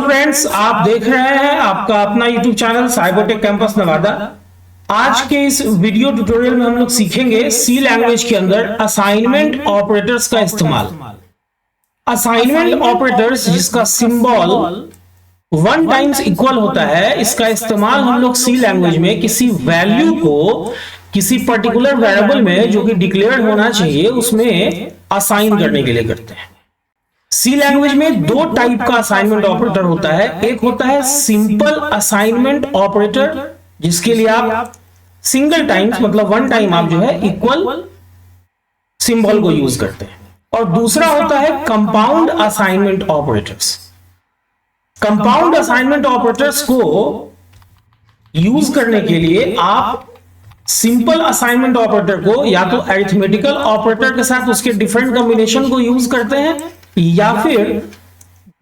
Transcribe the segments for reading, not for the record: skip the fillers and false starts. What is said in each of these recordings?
नमस्कार फ्रेंड्स, आप देख रहे हैं आपका अपना YouTube channel Cybertech campus Nawada. आज के इस वीडियो ट्यूटोरियल में हम लोग सीखेंगे सी लैंग्वेज के अंदर असाइनमेंट ऑपरेटर्स का इस्तेमाल। असाइनमेंट ऑपरेटर्स जिसका सिंबल 1 टाइम्स इक्वल होता है, इसका इस्तेमाल हम लोग सी लैंग्वेज में किसी वैल्यू को किसी पर्टिकुलर वेरिएबल में जो कि डिक्लेयर्ड होना चाहिए उसमें असाइन करने के लिए करते हैं। सी लैंग्वेज में दो टाइप का असाइनमेंट ऑपरेटर होता है। एक होता है सिंपल असाइनमेंट ऑपरेटर, जिसके लिए आप सिंगल टाइम्स मतलब 1 टाइम आप जो है इक्वल सिंबल को यूज करते हैं। और दूसरा होता है compound assignment operators. Compound assignment operators को यूज करने के लिए आप सिंपल असाइनमेंट ऑपरेटर को या तो अरिथमेटिकल ऑपरेटर के साथ उसके डिफरेंट कॉम्बिनेशन को यूज करते हैं या फिर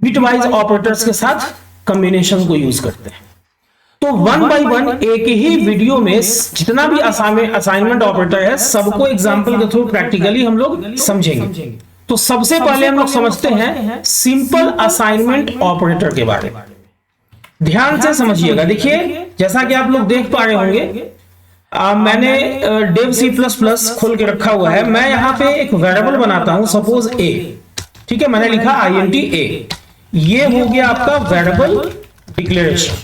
बिटवाइज ऑपरेटर्स के साथ कॉम्बिनेशन को यूज करते हैं। तो 1 बाय 1 एक ही वीडियो में जितना भी असाइनमेंट ऑपरेटर है सबको एग्जांपल के थ्रू प्रैक्टिकली हम लोग समझेंगे। तो सबसे पहले हम लोग समझते हैं सिंपल असाइनमेंट ऑपरेटर के बारे में। ध्यान से समझिएगा। देखिए, जैसा कि आप लोग देख पा रहे होंगे, मैंने डेव C++ खोल के रखा हुआ है। मैं यहां पे एक वेरिएबल बनाता हूं, सपोज a। ठीक है, मैंने लिखा int a। ये हो गया आपका वेरिएबल डिक्लेरेशन।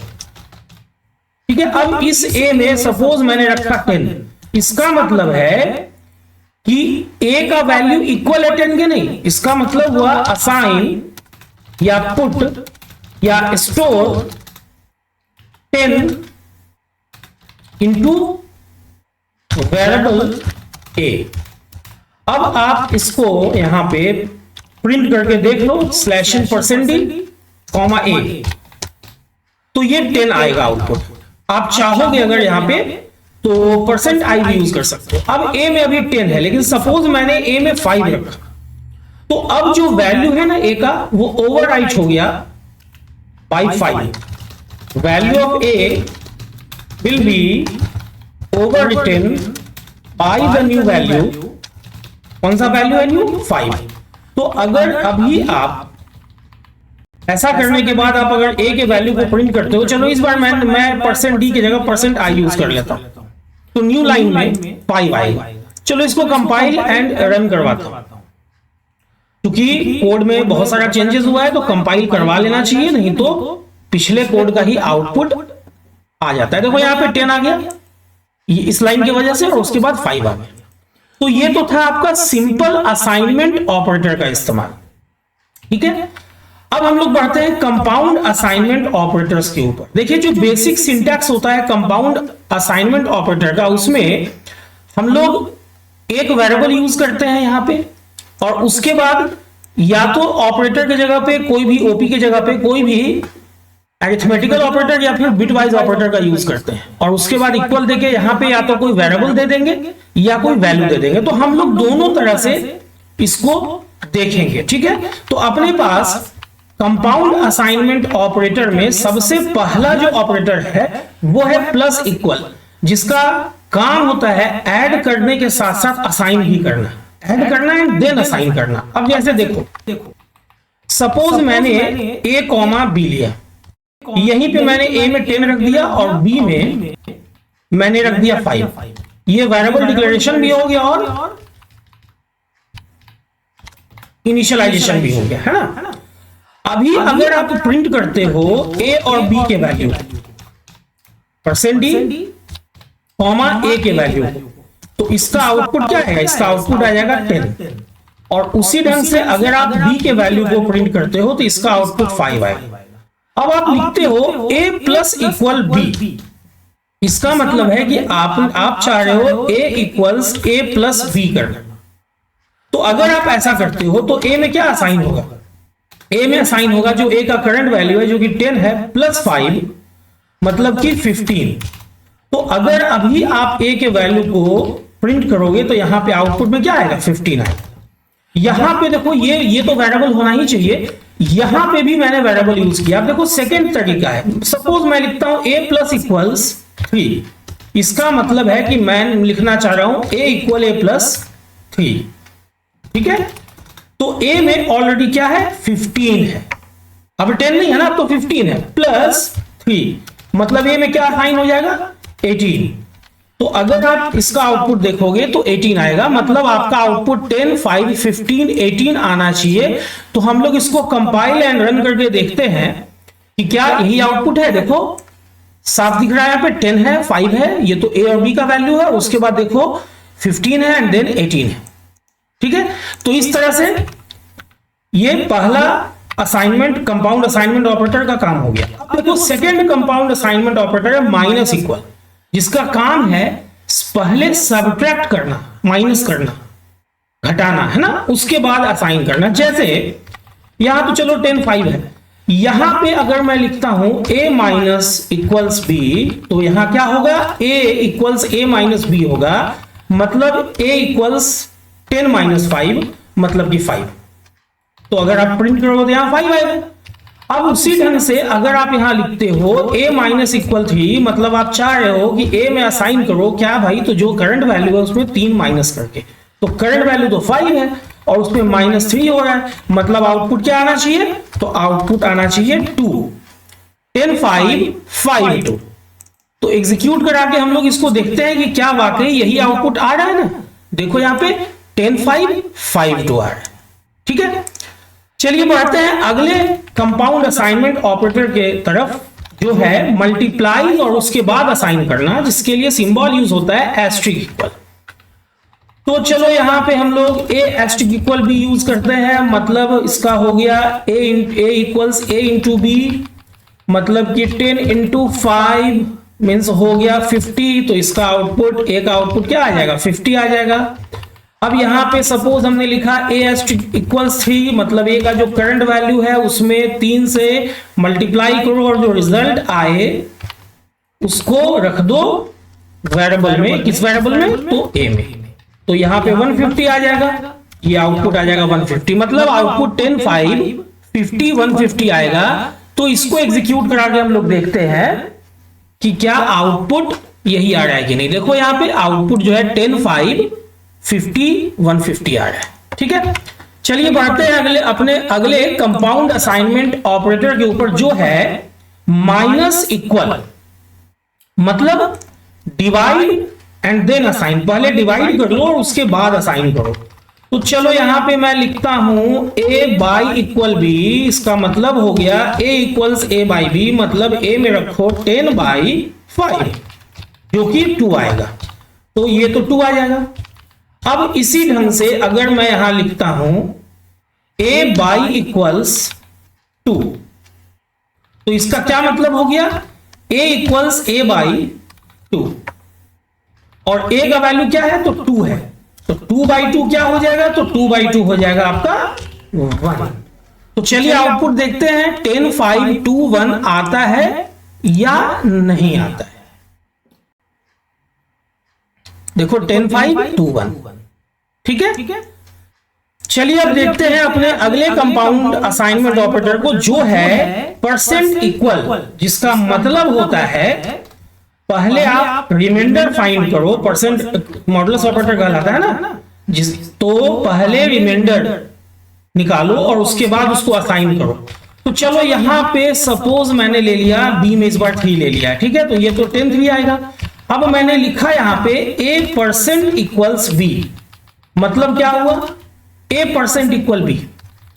ठीक है, अब इस a में सपोज मैंने रखा 10। इसका मतलब है कि a का वैल्यू इक्वल है 10 के नहीं। इसका मतलब हुआ असाइन या पुट या स्टोर 10 इंटू वेरिएबल a। अब आप इसको यहां पे प्रिंट करके देख लो, /d, a, तो ये 10 आएगा आउटपुट। आप चाहोगे अगर यहां पे तो %i भी यूज कर सकते हो। अब a में अभी 10 है, लेकिन सपोज मैंने a में 5 रखा, तो अब जो वैल्यू है ना a का वो ओवरराइट हो गया by 5। Value of a will be overwritten by the new value। कौन सा वैल्यू है न्यू? 5। तो अगर अभी आप ऐसा करने के बाद आप अगर a के वैल्यू को प्रिंट करते हो, चलो इस बार मैं %d की जगह %i यूज कर लेता हूं, तो न्यू लाइन में 5 आएगा। चलो इसको कंपाइल एंड रन करवाता हूं। क्योंकि कोड में बहुत सारा चेंजेस हुआ है तो कंपाइल करवा लेना चाहिए, नहीं तो पिछले कोड का ही आउटपुट आ जाता है। देखो यहाँ पे 10 आ गया इस लाइन की वजह से, और उसके बाद 5 आ गया। तो ये तो था आपका सिंपल असाइनमेंट ऑपरेटर का इस्तेमाल। ठीक है, अब हम लोग बढ़ते हैं कंपाउंड असाइनमेंट ऑपरेटर्स के ऊपर। देखिए, जो बेसिक सिंटैक्स होता है कंपाउंड असाइनमेंट ऑपरेटर का, उसमें हम लोग एक वेरिएबल यूज करते हैं यहां पे, और उसके बाद या तो ऑपरेटर की जगह पे कोई भी ओपी की जगह पे कोई भी अरिथमेटिकल ऑपरेटर या फिर बिटवाइज ऑपरेटर का यूज करते हैं, और उसके बाद इक्वल देके यहां पे या तो कोई वेरिएबल दे देंगे या कोई वैल्यू दे देंगे। तो हम लोग दोनों तरह से इसको देखेंगे। ठीक है, तो अपने पास कंपाउंड असाइनमेंट ऑपरेटर में सबसे पहला जो ऑपरेटर है वो है प्लस इक्वल, जिसका काम होता है ऐड करने के साथ साथ असाइन भी करना। ऐड करना एंड देन असाइन करना। अब जैसे देखो, सपोज मैंने a, b लिया, यहीं पे मैंने a में 10 रख दिया और b में मैंने रख दिया 5। ये वेरिएबल डिक्लेरेशन भी हो गया और इनिशियलाइजेशन भी हो गया, है ना। अभी अगर आप प्रिंट करते हो a और b के वैल्यू, %d, a के वैल्यू, तो इसका आउटपुट क्या आएगा? इसका आउटपुट आ जाएगा 10। और उसी ढंग से अगर आप b के वैल्यू को प्रिंट करते हो तो इसका आउटपुट 5 आएगा। अब आप लिखते हो a प्लस इक्वल b। इसका मतलब है कि आप चाह रहे हो a equals a plus b करना। तो अगर आप ऐसा करते हो तो a में क्या असाइन होगा? a में असाइन होगा जो a का करंट वैल्यू है, जो कि 10 है, प्लस 5 मतलब कि 15। तो अगर अभी आप a के वैल्यू को प्रिंट करोगे तो यहां पे आउटपुट में क्या आएगा? 15 आएगा। यहां पे देखो, ये तो वेरिएबल होना ही चाहिए। यहां पे भी मैंने वेरिएबल यूज किया। अब देखो सेकंड तरीका है, सपोज मैं लिखता हूं a प्लस इक्वल्स 3। इसका मतलब है कि मैं लिखना चाह रहा हूं a इक्वल a प्लस 3। ठीक है, तो a में ऑलरेडी क्या है? 15 है। अब 10 नहीं है ना, अब तो 15 है, प्लस 3, मतलब ए में क्या साइन हो जाएगा 18। तो अगर आप इसका आउटपुट देखोगे तो 18 आएगा, मतलब आपका आउटपुट 10, 5, 15, 18 आना चाहिए। तो हम लोग इसको कंपाइल एंड रन करके देखते हैं कि क्या यही आउटपुट है। देखो साफ दिख रहा है, यहाँ पे 10 है, 5 है, ये तो ए और बी का वैल्यू है, उसके बाद देखो 15 है एंड देन 18 है। ठीक है, तो इस तरह से ये पहला असाइनमेंट कंपाउंड असाइनमेंट ऑपरेटर का काम हो गया। अब देखो सेकंड कंपाउंड असाइनमेंट ऑपरेटर है माइनस इक्वल, जिसका काम है पहले सब्ट्रैक्ट करना, माइनस करना, घटाना, है ना, उसके बाद असाइन करना। जैसे यहां तो चलो 10, 5 है, यहां पे अगर मैं लिखता हूं a माइनस इक्वल्स b, तो यहां क्या होगा, a equals a minus b होगा, मतलब a इक्वल्स 10 माइनस 5, मतलब कि 5। तो अगर आप प्रिंट करोगे तो यहां 5 आएगा। अब उसी ढंग से अगर आप यहां लिखते हो a माइनस इक्वल 3, मतलब आप चाह रहे हो कि a में असाइन करो क्या भाई, तो जो करंट वैल्यू है उसमें 3 माइनस करके, तो करंट वैल्यू तो 5 है और उसमें -3 हो रहा है, मतलब आउटपुट क्या आना चाहिए, तो आउटपुट आना चाहिए 2, 10, 5, 5, 2। तो एग्जीक्यूट करा के हम लोग इसको देखते हैं कि क्या वाकई यही आउटपुट आ रहा है ना। देखो यहां पे 10, 5, 5, 2 आ रहा है। ठीक है, चलिए बढ़ते हैं अगले कंपाउंड असाइनमेंट ऑपरेटर के तरफ, जो है मल्टीप्लाई और उसके बाद असाइन करना, जिसके लिए सिंबल यूज होता है एस्ट्रिक इक्वल। तो चलो यहां पे हम लोग ए एस्ट्रिक इक्वल भी यूज करते हैं, मतलब इसका हो गया ए इक्वल्स a इंटू बी, मतलब कि 10 इंटू 5 मीन्स हो गया 50, तो इसका आउटपुट, ए का आउटपुट क्या आ जाएगा 50 आ जाएगा। अब यहां पे सपोज हमने लिखा a एस्ट्रिक इक्वल्स 3, मतलब a का जो करंट वैल्यू है उसमें 3 से मल्टीप्लाई करो और जो रिजल्ट आए उसको रख दो वेरिएबल में, किस वेरिएबल में, तो a में। तो यहां पे 150 आ जाएगा, ये आउटपुट आ जाएगा 150, मतलब आउटपुट 10, 5, 50, 150 आएगा। तो इसको एग्जीक्यूट करा के हम लोग देखते हैं कि क्या आउटपुट यही आ रहा है कि नहीं। देखो यहां पे आउटपुट जो है 10, 5, 50, 150 आ रहा है। ठीक है, चलिए बढ़ते हैं अपने अगले कंपाउंड असाइनमेंट ऑपरेटर के ऊपर, जो है माइनस इक्वल, मतलब डिवाइड एंड देन असाइन। पहले डिवाइड कर लो और उसके बाद असाइन करो। तो चलो यहां पे मैं लिखता हूं a बाई इक्वल b, इसका मतलब हो गया a equals a by b, मतलब a में रखो 10 बाई 5, जो कि 2 आएगा, तो ये तो 2 आ जाएगा। अब इसी ढंग से अगर मैं यहां लिखता हूं a बाई इक्वल्स 2, तो इसका क्या मतलब हो गया, a इक्वल्स a बाई 2, और a का वैल्यू क्या है, तो 2 है, तो 2/2 क्या हो जाएगा, तो 2/2 हो जाएगा आपका 1। तो चलिए आउटपुट देखते हैं 10, 5, 2, 1 आता है या नहीं आता है। देखो 10, 5, 2, 1, ठीक है। चलिए अब देखते हैं अपने अगले कंपाउंड असाइनमेंट ऑपरेटर को, जो है परसेंट इक्वल, जिसका मतलब होता है पहले आप रिमाइंडर फाइंड करो, परसेंट मॉडुलस ऑपरेटर कहलाता है ना, तो पहले रिमाइंडर निकालो और उसके बाद उसको असाइन करो। तो चलो यहां पे सपोज मैंने ले लिया b में इस बार 3 ले लिया है, ठीक है, तो ये तो 10, 3 आएगा। अब मैंने लिखा यहां पे a परसेंट इक्वल्स b, मतलब क्या हुआ, a परसेंट इक्वल b,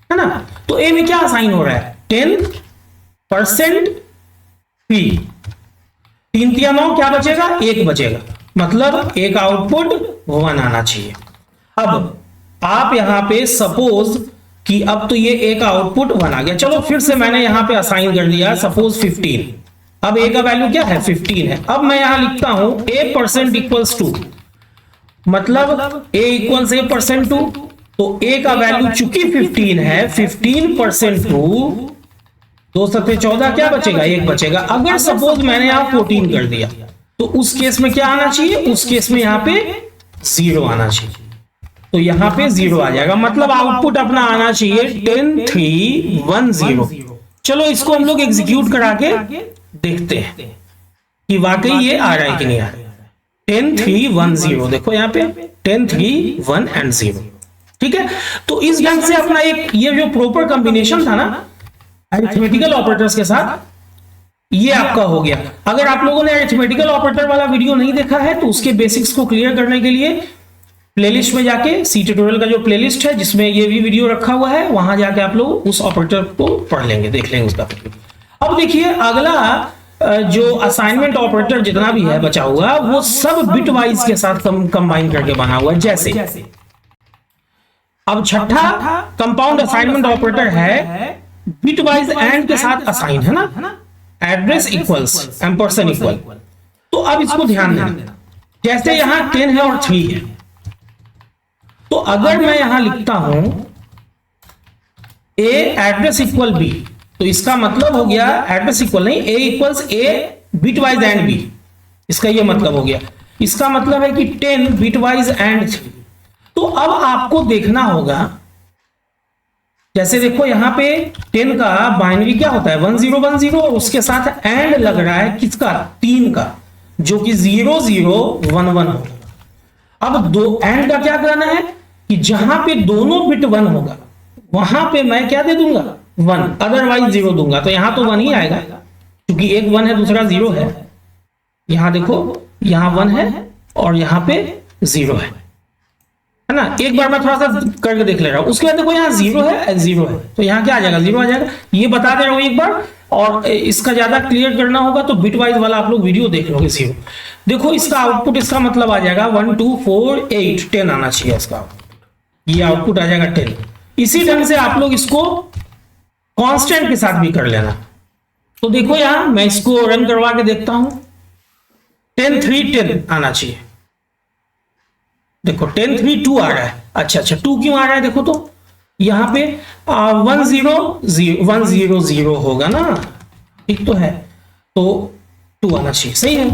है ना। तो a में क्या असाइन हो रहा है, 10% b, 3 3 9, क्या बचेगा, 1 बचेगा, मतलब एक आउटपुट 1 आना चाहिए। अब आप यहां पे सपोज कि अब तो ये एक आउटपुट 1 आ गया। चलो फिर से मैंने यहां पे असाइन कर दिया सपोज 15, अब a का वैल्यू क्या है, 15 है। अब मैं यहां लिखता हूं a परसेंट इक्वल्स 2, मतलब a इक्वल्स a परसेंट 2, तो a का वैल्यू चूंकि 15 है, 15% 2, 2 7 14, क्या बचेगा, 1 बचेगा। अगर सपोज मैंने यहां 14 कर दिया, तो उस केस में क्या आना चाहिए, उस केस में यहां पे 0 आना चाहिए, तो यहां पे 0 आ जाएगा, मतलब आउटपुट अपना आना चाहिए 10 3 1 0। चलो इसको हम लोग एग्जीक्यूट करा के देखते हैं कि वाकई ये आ रहा है कि नहीं आ रहा है। 10 3 1 0, देखो यहां पे 10 3 1 एंड 0, ठीक है। तो इस ढंग से अपना एक ये जो प्रॉपर कॉम्बिनेशन था ना, अरिथमेटिकल ऑपरेटर्स के साथ ये आपका हो गया। अगर आप लोगों ने अरिथमेटिकल ऑपरेटर वाला वीडियो नहीं देखा है तो उसके बेसिक्स को क्लियर करने के लिए प्लेलिस्ट में जाके सी ट्यूटोरियल का जो प्लेलिस्ट है जिसमें ये भी वीडियो रखा हुआ है, वहां जाके आप लोग उस ऑपरेटर को पढ़ लेंगे, देख लेंगे उसका। अब देखिए अगला जो असाइनमेंट ऑपरेटर जितना भी है बचा हुआ वो सब बिट वाइज के साथ कंबाइन करके बना हुआ है। जैसे अब छठा कंपाउंड असाइनमेंट ऑपरेटर है बिट वाइज एंड के साथ असाइन, है ना, एड्रेस इक्वल्स एम्परसेंड इक्वल। तो अब इसको ध्यान देना, जैसे यहां 10 है और 3 है, तो अगर मैं यहां लिखता हूं ए एड्रेस इक्वल बी, तो इसका मतलब हो गया एड्रेस इक्वल नहीं, A equals A bitwise and B, इसका ये मतलब हो गया। इसका मतलब है कि 10 बिट वाइज एंड 3। तो अब आपको देखना होगा, जैसे देखो यहां पे 10 का बाइनरी क्या होता है 1010 और उसके साथ एंड लग रहा है किसका 3 का, जो कि 0011 होगा। अब दो एंड का क्या करना है कि जहां पे दोनों बिट 1 होगा वहां पे मैं क्या दे दूंगा 1, अदरवाइज 0 दूंगा। तो यहां तो 1 ही आएगा क्योंकि एक 1 है दूसरा 0 है। यहां देखो यहां 1 है और यहां पे 0 है ना। एक बार मैं थोड़ा सा करके देख ले रहा हूं, उसके बाद देखो यहाँ 0 है 0 है, तो यहाँ क्या आ जाएगा 0 आ जाएगा। ये बता दे रहा हूं एक बार, और इसका ज्यादा क्लियर करना होगा तो बिट वाइज वाला आप लोग वीडियो देख लोगे। 0 देखो इसका आउटपुट, इसका मतलब आ जाएगा 1 2 4 8 10 आना चाहिए इसका, ये आउटपुट आ जाएगा 10। इसी ढंग से आप लोग इसको कांस्टेंट के साथ भी कर लेना। तो देखो यहां मैं इसको रन करवा के देखता हूं, 10 3 10 आना चाहिए। देखो 10 3 2 आ रहा है। अच्छा 2 क्यों आ रहा है देखो, तो यहां पे 1 0 0 होगा ना, ठीक तो है, तो 2 आना चाहिए, सही है,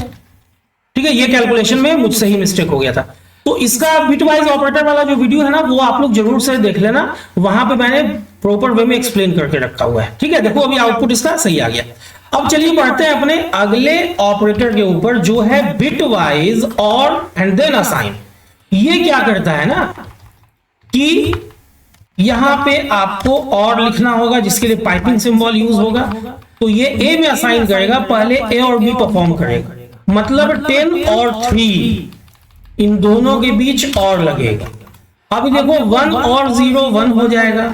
ठीक है। ये कैलकुलेशन में मुझसे ही मिस्टेक हो गया था। तो इसका बिटवाइज ऑपरेटर वाला जो वीडियो है ना वो आप लोग जरूर से देख लेना, वहां पे मैंने प्रॉपर वे में एक्सप्लेन करके रखा हुआ है, ठीक है। देखो अभी आउटपुट इसका सही आ गया। अब चलिए बढ़ते हैं अपने अगले ऑपरेटर के ऊपर जो है बिटवाइज और एंड देन असाइन। ये क्या करता है ना कि यहां पे आपको और लिखना होगा जिसके लिए पाइपिंग सिंबल यूज होगा। तो ये ए में असाइन करेगा, पहले ए और बी परफॉर्म करेगा, मतलब 10 और 3 इन दोनों के बीच और लगेगा। अभी देखो 1 और 0 1 हो जाएगा,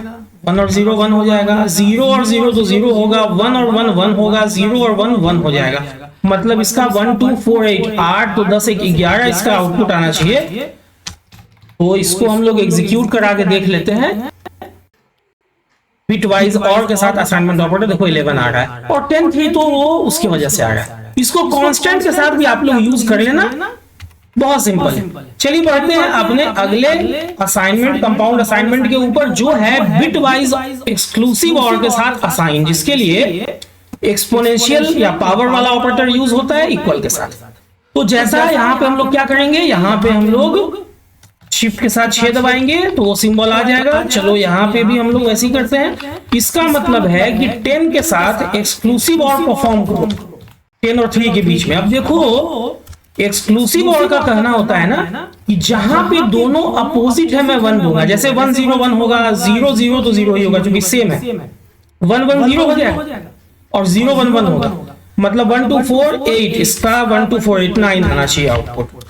1 और 0 1 हो जाएगा, 0 और 0 तो 0 होगा, 1 और 1 1 होगा, 0 और 1 1 हो जाएगा। मतलब इसका 1 2 4 8 तो 10 1 11 इसका आउटपुट आना चाहिए। तो इसको हम लोग एग्जीक्यूट करा के देख लेते हैं। बिटवाइज और के साथ असाइनमेंट ऑपरेटर देखो 11 आ रहा है और 10 3 तो वो उसकी वजह से आ रहा है। इसको कांस्टेंट के साथ भी आप लोग यूज कर लेना, बहुत सिंपल है। चलिए बढ़ते हैं अपने अगले असाइनमेंट, कंपाउंड असाइनमेंट के ऊपर जो है बिटवाइज एक्सक्लूसिव और के साथ असाइन, जिसके लिए एक्सपोनेंशियल या पावर वाला ऑपरेटर यूज होता है इक्वल के साथ। तो जैसा यहां पे हम लोग क्या करेंगे, यहां पे हम लोग शिफ्ट के साथ 6 दबाएंगे तो वो सिंबल आ जाएगा। चलो यहां पे भी हम लोग ऐसे ही करते हैं। इसका मतलब है कि 10 के साथ एक्सक्लूसिव और परफॉर्म करो 10 और 3 के बीच में। अब देखो एक्सक्लूसिव और का कहना होता है ना कि जहां पे दोनों अपोजिट है मैं 1 दूंगा। जैसे 1 0 1 होगा, 0 0 तो 0 ही होगा क्योंकि सेम है, 1 1 0 हो जाएगा और 0 1 1 होगा, मतलब 1 2 4 8 इसका 1 2 4 8 9 आना चाहिए आउटपुट।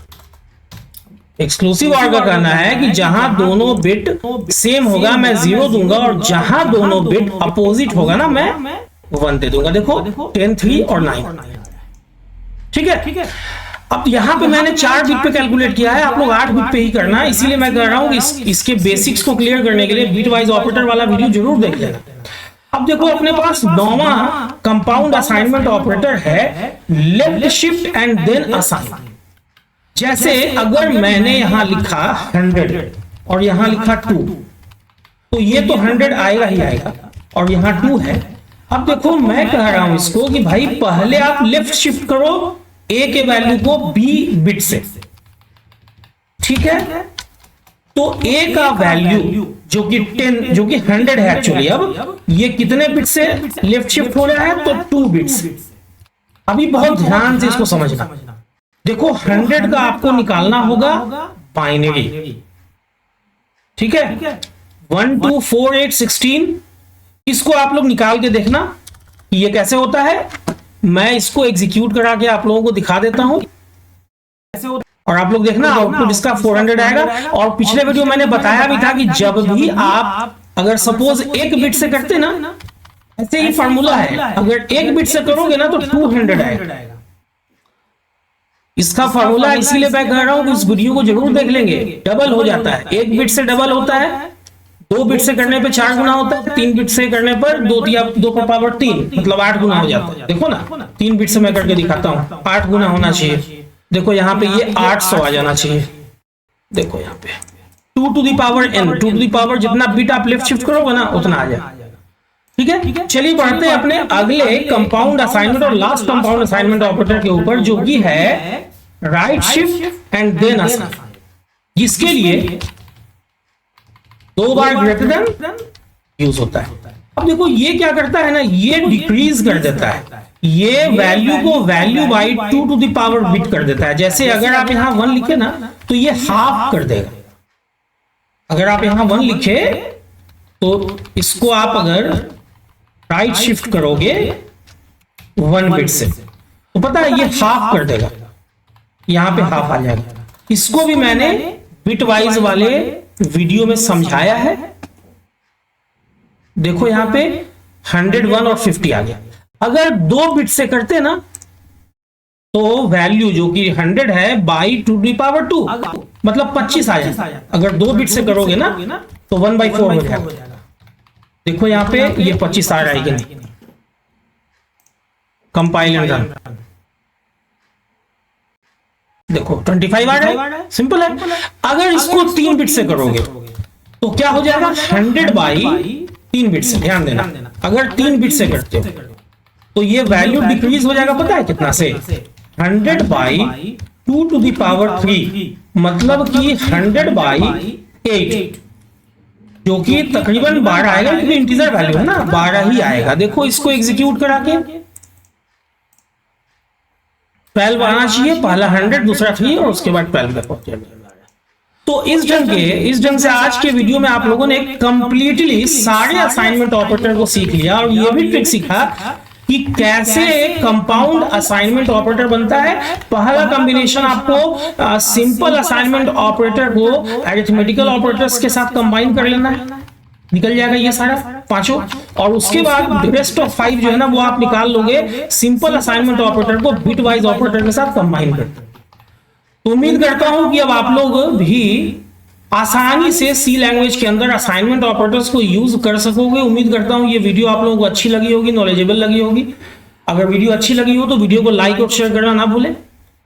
एक्सक्लूसिव और का कहना है कि जहां दोनों बिट सेम होगा मैं 0 दूंगा और जहां दोनों बिट अपोजिट होगा ना मैं 1 दे दूंगा। देखो 10 3 और 9, ठीक है। अब यहां पे मैंने 4 बिट पे कैलकुलेट किया है, आप लोग 8 बिट पे ही करना है, इसीलिए मैं कह रहा हूं कि इसके बेसिक्स को क्लियर करने के लिए बिट वाइज ऑपरेटर वाला वीडियो जरूर देख लेना। अब देखो अपने पास 9वां कंपाउंड असाइनमेंट ऑपरेटर है left shift and then assign. जैसे अगर मैंने यहां लिखा 100 और यहां लिखा 2 तो ये तो 100 आएगा ही आएगा और यहां 2 है। अब देखो मैं कह रहा हूं इसको कि भाई पहले आप लेफ्ट शिफ्ट करो ए के वैल्यू को बी बिट से, ठीक है। तो ए का वैल्यू जो कि 10 जो कि 100 है एक्चुअली, अब ये कितने बिट से लेफ्ट शिफ्ट हो रहा है तो 2 बिट्स। अभी बहुत ध्यान से इसको समझना। देखो 100 का आपको निकालना होगा बाइनरी, ठीक है। 1 2 4 8 16 इसको आप लोग निकाल के देखना कि ये कैसे होता है। मैं इसको एग्जीक्यूट करा के आप लोगों को दिखा देता हूं और आप लोग देखना आउटपुट इसका 400 आएगा। और पिछले वीडियो मैंने बताया भी था कि जब भी आप अगर सपोज एक बिट से करते ना, ऐसे ही फार्मूला है, अगर एक बिट से करोगे ना तो 200 आएगा। इसका फार्मूला इसीलिए मैं कह रहा हूं कि इस वीडियो को जरूर देख लेंगे। डबल हो जाता है, एक बिट से डबल होता है, 2 बिट से करने पे 4 गुना होता है, 3 बिट से करने पर 2 पर पावर 3 मतलब 8 गुना हो जाता है। देखो ना 3 बिट से मैं करके दिखाता हूं, 8 गुना होना चाहिए। देखो यहाँ पे ये 800 आ जाना चाहिए। देखो यहाँ पे 2 to the power n, 2 to the power जितना बिट आप लेफ्ट शिफ्ट करोगे ना उतना आ जाएगा। ठीक है, चलिए बढ़ते हैं अपने अगले कंपाउंड असाइनमेंट और लास्ट कंपाउंड असाइनमेंट ऑपरेटर के ऊपर, जो कि है right shift and then assign, जिसके लिए 2 बार ग्रेटर देन यूज होता है। अब देखो ये क्या करता है ना, ये डिक्रीज कर देता है, ये वैल्यू को value by 2 to the power bit कर देता है। जैसे अगर आप यहां 1 लिखे ना तो ये हाफ कर देगा। अगर आप यहां 1 लिखे तो इसको आप अगर राइट शिफ्ट करोगे 1 बिट से तो पता है ये हाफ कर देगा, यहां पे हाफ आ जाएगा। इसको भी मैंने बिट वाइज वाले वीडियो में समझाया है। देखो यहां पे 101 और 50 आ गया। अगर 2 बिट से करते ना तो वैल्यू जो कि 100 है बाई 2 टू द पावर 2 मतलब 25 आ जाए। अगर 2 बिट से करोगे ना तो 1/4 हो जाएगा। देखो यहां पे ये 25 आ रहा है कि नहीं। कंपाइल एंड रन, देखो 25 आ रहा है, सिंपल है। अगर इसको 3 बिट से करोगे तो क्या हो जाएगा, 100 बाई 3 बिट से। ध्यान देना, अगर 3 बिट से करते हो तो ये वैल्यू डिक्रीज हो जाएगा, पता है कितना से, 100 बाई 2 टू द पावर 3 मतलब कि 100 बाई 8, जो कि तकरीबन 12 आएगा, क्योंकि इंटीजर वैल्यू है ना, 12 ही आएगा। देखो इसको एग्जीक्यूट करा के 12 आना चाहिए, पहला 100 दूसरा 3 और उसके बाद 12 तक पहुंच जाएगा। तो इस ढंग से आज के वीडियो में आप लोगों ने कंप्लीटली सारे असाइनमेंट ऑपरेटर को सीख लिया और ये भी ट्रिक सीखा कि कैसे कंपाउंड असाइनमेंट ऑपरेटर बनता है। पहला कॉम्बिनेशन आपको सिंपल असाइनमेंट ऑपरेटर को अरिथमेटिकल ऑपरेटर्स के साथ कंबाइन कर लेना है, निकल जाएगा ये सारा पांचों। और उसके बाद रेस्ट ऑफ 5 जो है ना वो आप निकाल लोगे सिंपल असाइनमेंट ऑपरेटर को बिट वाइज ऑपरेटर के साथ कंबाइन करके। तो उम्मीद करता हूं कि अब आप लोग भी आसानी से सी लैंग्वेज के अंदर असाइनमेंट ऑपरेटर्स को यूज कर सकोगे। उम्मीद करता हूं ये वीडियो आप लोगों को अच्छी लगी होगी, नॉलेजेबल लगी होगी। अगर वीडियो अच्छी लगी हो तो वीडियो को लाइक और शेयर करना ना भूलें।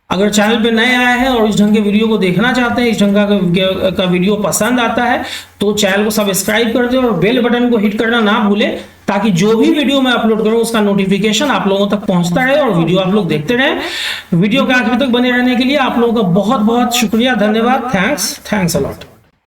अगर चैनल पे नए आए हैं और इस ढंग के वीडियो को देखना चाहते हैं, इस ढंग का वीडियो पसंद आता है तो चैनल को सब्सक्राइब कर दें और बेल बटन को हिट करना ना भूलें, ताकि जो भी वीडियो मैं अपलोड करूं उसका नोटिफिकेशन आप लोगों तक पहुंचता रहे और वीडियो आप लोग देखते रहें। वीडियो के आखिर तक बने रहने के लिए आप लोगों का बहुत बहुत शुक्रिया, धन्यवाद। Thanks a lot.